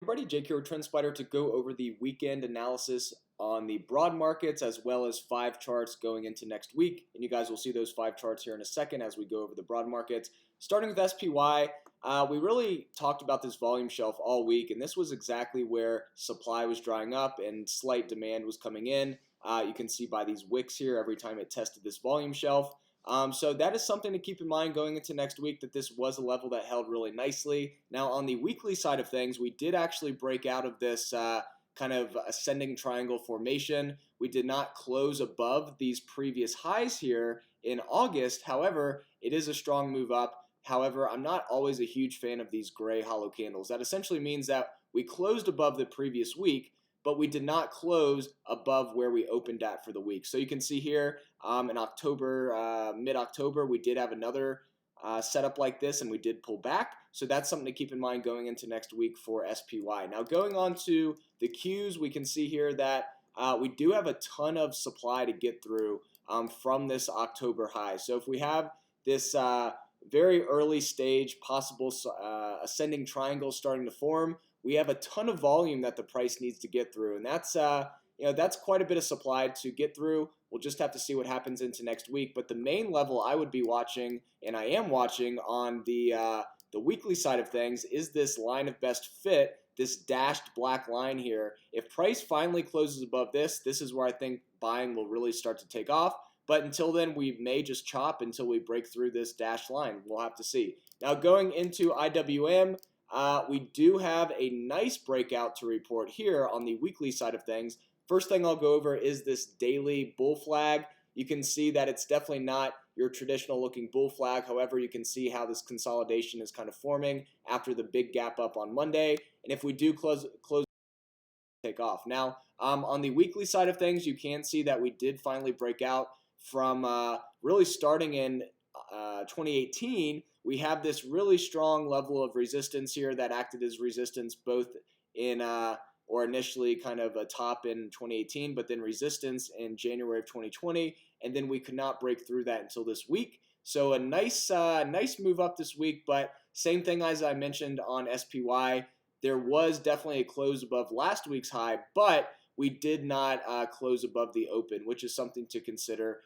Everybody, Jake here with TrendSpider to go over the weekend analysis on the broad markets as well as 5 charts going into next week. And you guys will see those 5 charts here in a second as we go over the broad markets. Starting with SPY, we really talked about this volume shelf all week, and this was exactly where supply was drying up and slight demand was coming in. You can see by these wicks here every time it tested this volume shelf. So that is something to keep in mind going into next week, that this was a level that held really nicely. Now on the weekly side of things, we did actually break out of this kind of ascending triangle formation. We did not close above these previous highs here in August. However, it is a strong move up. However, I'm not always a huge fan of these gray hollow candles. That essentially means that we closed above the previous week, but we did not close above where we opened at for the week. So you can see here in October, mid-October, we did have another setup like this, and we did pull back. So that's something to keep in mind going into next week for SPY. Now going on to the Qs, we can see here that we do have a ton of supply to get through from this October high. So if we have this very early stage possible ascending triangle starting to form, we have a ton of volume that the price needs to get through, and that's that's quite a bit of supply to get through. We'll just have to see what happens into next week. But the main level I would be watching, and I am watching on the weekly side of things, is this line of best fit, this dashed black line here. If price finally closes above this, this is where I think buying will really start to take off. But until then, we may just chop until we break through this dashed line. We'll have to see. Now going into IWM, we do have a nice breakout to report here on the weekly side of things. First thing I'll go over is this daily bull flag. You can see that it's definitely not your traditional looking bull flag. However, you can see how this consolidation is kind of forming after the big gap up on Monday. And if we do close take off. Now, on the weekly side of things, you can see that we did finally break out from really starting in 2018. We have this really strong level of resistance here that acted as resistance both in or initially kind of a top in 2018, but then resistance in January of 2020, and then we could not break through that until this week. So a nice move up this week, but same thing as I mentioned on SPY. There was definitely a close above last week's high, but we did not close above the open, which is something to consider.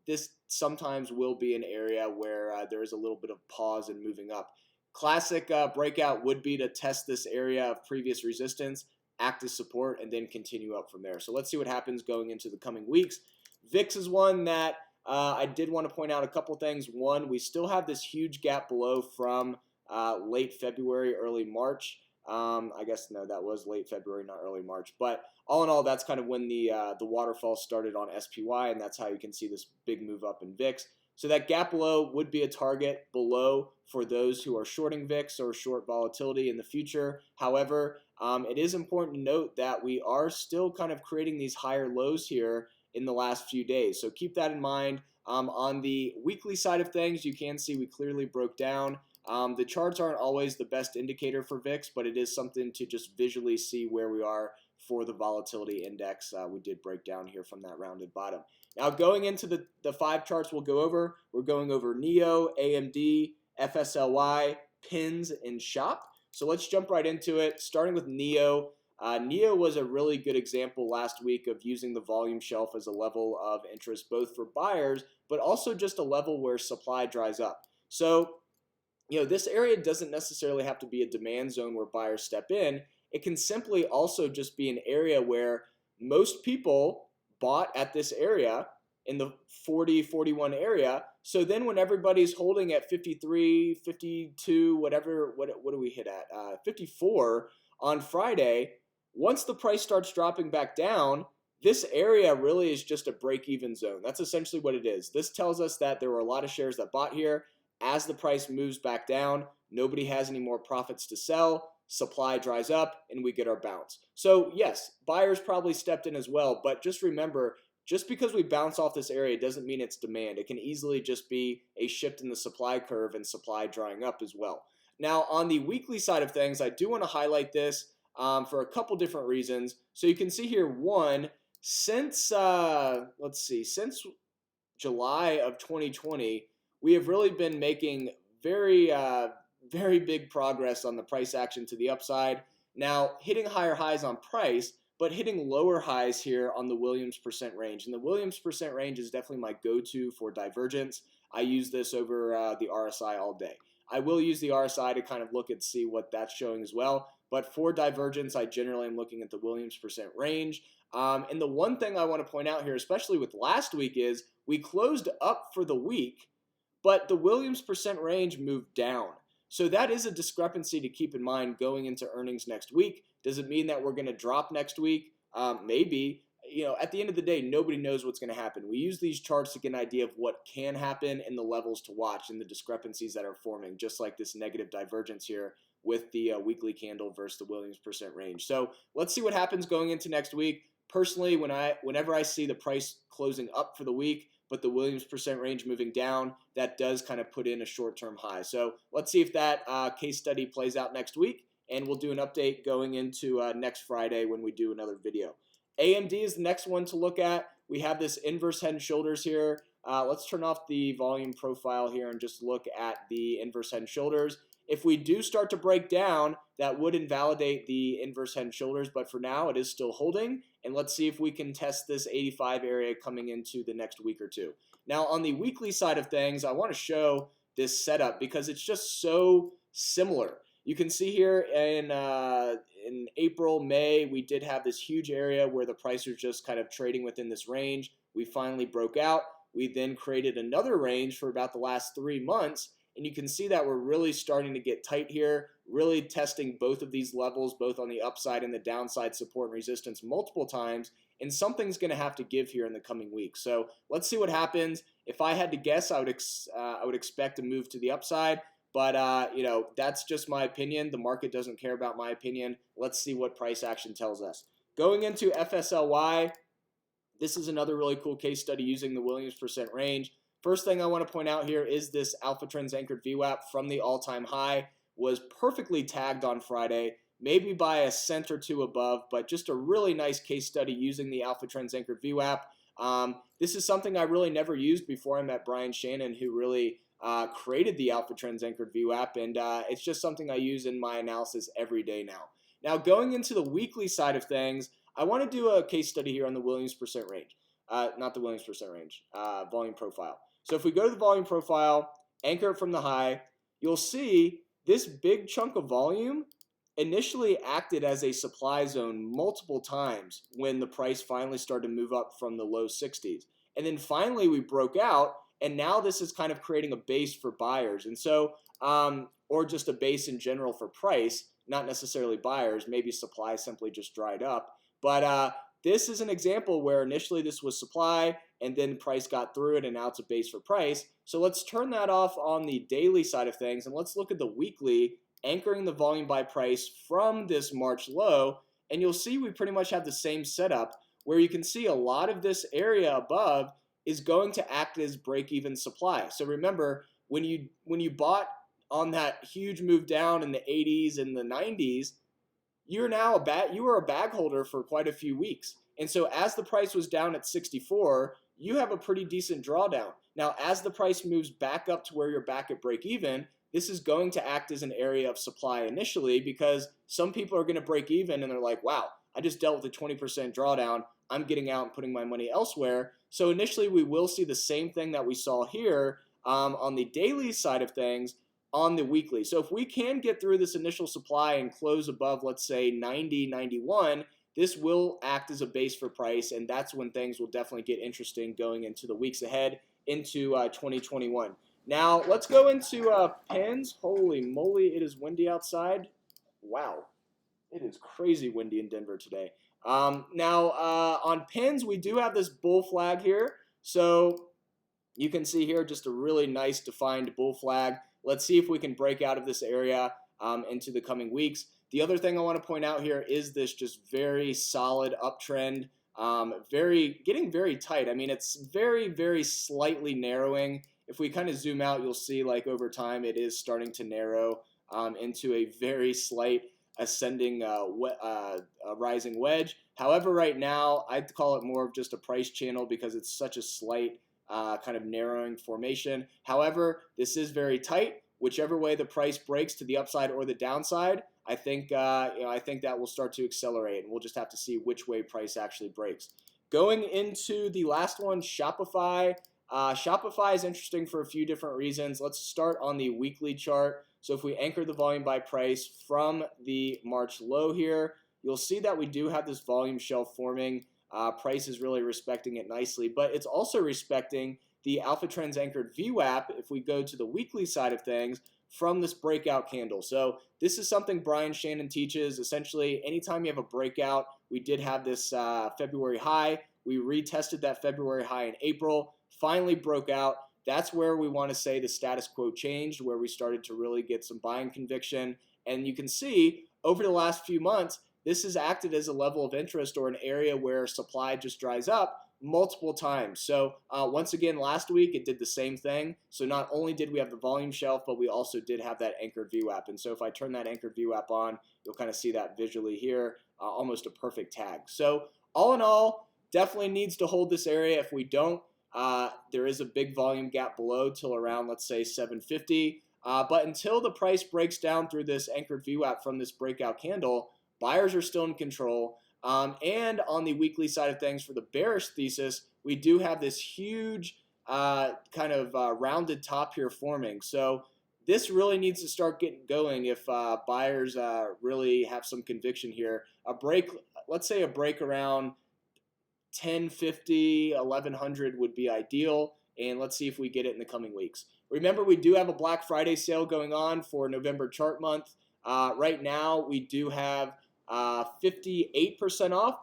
This sometimes will be an area where there is a little bit of pause in moving up. Classic breakout would be to test this area of previous resistance, act as support, and then continue up from there. So let's see what happens going into the coming weeks. VIX is one that I did want to point out a couple things. One, we still have this huge gap below from late February, early March. I guess no, that was late February, not early March. But all in all, that's kind of when the waterfall started on SPY, and that's how you can see this big move up in VIX. So that gap below would be a target below for those who are shorting VIX or short volatility in the future. However, it is important to note that we are still kind of creating these higher lows here in the last few days. So keep that in mind. On the weekly side of things, you can see we clearly broke down. The charts aren't always the best indicator for VIX, but it is something to just visually see where we are for the volatility index. We did break down here from that rounded bottom. Now going into the 5 charts we're going over NEO, AMD, FSLY, PINs, and SHOP. So let's jump right into it, starting with NEO. NEO was a really good example last week of using the volume shelf as a level of interest, both for buyers, but also just a level where supply dries up. So this area doesn't necessarily have to be a demand zone where buyers step in. It can simply also just be an area where most people bought at this area in the 40, 41 area. So then when everybody's holding at 53, 52, whatever, what do we hit at? 54 on Friday, once the price starts dropping back down, this area really is just a break-even zone. That's essentially what it is. This tells us that there were a lot of shares that bought here. As the price moves back down, nobody has any more profits to sell, supply dries up, and we get our bounce. So yes, buyers probably stepped in as well, but just remember, just because we bounce off this area doesn't mean it's demand. It can easily just be a shift in the supply curve and supply drying up as well. Now on the weekly side of things, I do want to highlight this for a couple different reasons. So you can see here, one, since since July of 2020, we have really been making very big progress on the price action to the upside. Now, hitting higher highs on price, but hitting lower highs here on the Williams percent range. And the Williams percent range is definitely my go-to for divergence. I use this over the RSI all day. I will use the RSI to kind of look and see what that's showing as well. But for divergence, I generally am looking at the Williams percent range. And the one thing I want to point out here, especially with last week, is we closed up for the week, but the Williams percent range moved down. So that is a discrepancy to keep in mind going into earnings next week. Does it mean that we're going to drop next week? Maybe. At the end of the day, nobody knows what's going to happen. We use these charts to get an idea of what can happen and the levels to watch and the discrepancies that are forming, just like this negative divergence here with the weekly candle versus the Williams percent range. So let's see what happens going into next week. Personally, whenever I see the price closing up for the week, but the Williams percent range moving down, that does kind of put in a short-term high. So let's see if that case study plays out next week, and we'll do an update going into next Friday when we do another video. AMD is the next one to look at. We have this inverse head and shoulders here. Let's turn off the volume profile here and just look at the inverse head and shoulders. If we do start to break down, that would invalidate the inverse head and shoulders, but for now it is still holding. And let's see if we can test this 85 area coming into the next week or two. Now on the weekly side of things, I want to show this setup because it's just so similar. You can see here in April, May, we did have this huge area where the price was just kind of trading within this range. We finally broke out. We then created another range for about the last 3 months. And you can see that we're really starting to get tight here, really testing both of these levels, both on the upside and the downside support and resistance multiple times. And something's going to have to give here in the coming weeks. So let's see what happens. If I had to guess, I would expect a move to the upside. But, that's just my opinion. The market doesn't care about my opinion. Let's see what price action tells us. Going into FSLY, this is another really cool case study using the Williams percent range. First thing I want to point out here is this alpha trends anchored VWAP from the all-time high was perfectly tagged on Friday, maybe by a cent or two above, but just a really nice case study using the alpha trends anchored VWAP. This is something I really never used before I met Brian Shannon, who really created the alpha trends anchored VWAP, and it's just something I use in my analysis every day now. Now going into the weekly side of things, I want to do a case study here on the Williams percent range. Not the Williams percent range, volume profile. So if we go to the volume profile, anchor it from the high, you'll see this big chunk of volume initially acted as a supply zone multiple times when the price finally started to move up from the low 60s. And then finally we broke out, and now this is kind of creating a base for buyers. And so, or just a base in general for price, not necessarily buyers, maybe supply simply just dried up. But this is an example where initially this was supply and then price got through it and now it's a base for price. So let's turn that off on the daily side of things and let's look at the weekly, anchoring the volume by price from this March low. And you'll see we pretty much have the same setup where you can see a lot of this area above is going to act as break-even supply. So remember, when you bought on that huge move down in the 80s and the 90s, you were a bag holder for quite a few weeks. And so as the price was down at 64, you have a pretty decent drawdown. Now, as the price moves back up to where you're back at break even, this is going to act as an area of supply initially because some people are going to break even and they're like, wow, I just dealt with a 20% drawdown. I'm getting out and putting my money elsewhere. So initially we will see the same thing that we saw here on the daily side of things on the weekly. So if we can get through this initial supply and close above, let's say 90, 91, this will act as a base for price, and that's when things will definitely get interesting going into the weeks ahead into 2021. Now let's go into pins. Holy moly, it is windy outside. Wow, it is crazy windy in Denver today. Now on pins, we do have this bull flag here. So you can see here just a really nice defined bull flag. Let's see if we can break out of this area into the coming weeks. The other thing I want to point out here is this just very solid uptrend, getting very tight. I mean, it's very, very slightly narrowing. If we kind of zoom out, you'll see like over time it is starting to narrow into a very slight ascending rising wedge. However, right now I'd call it more of just a price channel because it's such a slight kind of narrowing formation. However, this is very tight. whichever way the price breaks to the upside or the downside, I think I think that will start to accelerate, and we'll just have to see which way price actually breaks. Going into the last one, Shopify. Shopify is interesting for a few different reasons. Let's start on the weekly chart. So if we anchor the volume by price from the March low here, you'll see that we do have this volume shelf forming. Price is really respecting it nicely, but it's also respecting the Alpha Trends anchored VWAP if we go to the weekly side of things from this breakout candle. So this is something Brian Shannon teaches. Essentially, anytime you have a breakout, we did have this February high. We retested that February high in April, finally broke out. That's where we want to say the status quo changed, where we started to really get some buying conviction. And you can see over the last few months, this has acted as a level of interest or an area where supply just dries up multiple times. So once again, last week it did the same thing. So not only did we have the volume shelf, but we also did have that anchored VWAP. And so if I turn that anchored VWAP on, you'll kind of see that visually here, almost a perfect tag. So all in all, definitely needs to hold this area. If we don't, there is a big volume gap below till around, let's say, 750. But until the price breaks down through this anchored VWAP from this breakout candle, buyers are still in control. And on the weekly side of things, for the bearish thesis, we do have this huge kind of rounded top here forming. So this really needs to start getting going if buyers really have some conviction here. A break, let's say a break around 1050, 1100 would be ideal. And let's see if we get it in the coming weeks. Remember, we do have a Black Friday sale going on for November chart month. Right now, we do have 58% off,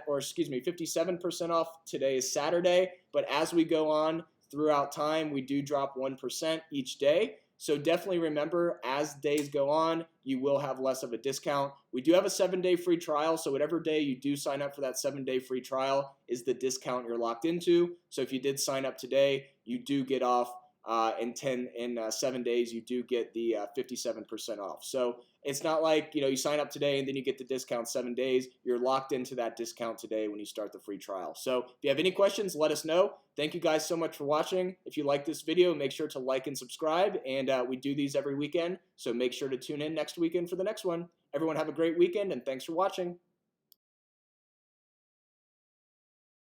or excuse me, 57% off. Today is Saturday, but as we go on throughout time, we do drop 1% each day. So definitely remember, as days go on, you will have less of a discount. We do have a 7-day free trial, so whatever day you do sign up for that 7-day free trial is the discount you're locked into. So if you did sign up today, you do get off in 7 days, you do get the 57% off. So it's not like, you sign up today and then you get the discount 7 days. You're locked into that discount today when you start the free trial. So if you have any questions, let us know. Thank you guys so much for watching. If you like this video, make sure to like and subscribe. And we do these every weekend, so make sure to tune in next weekend for the next one. Everyone have a great weekend, and thanks for watching.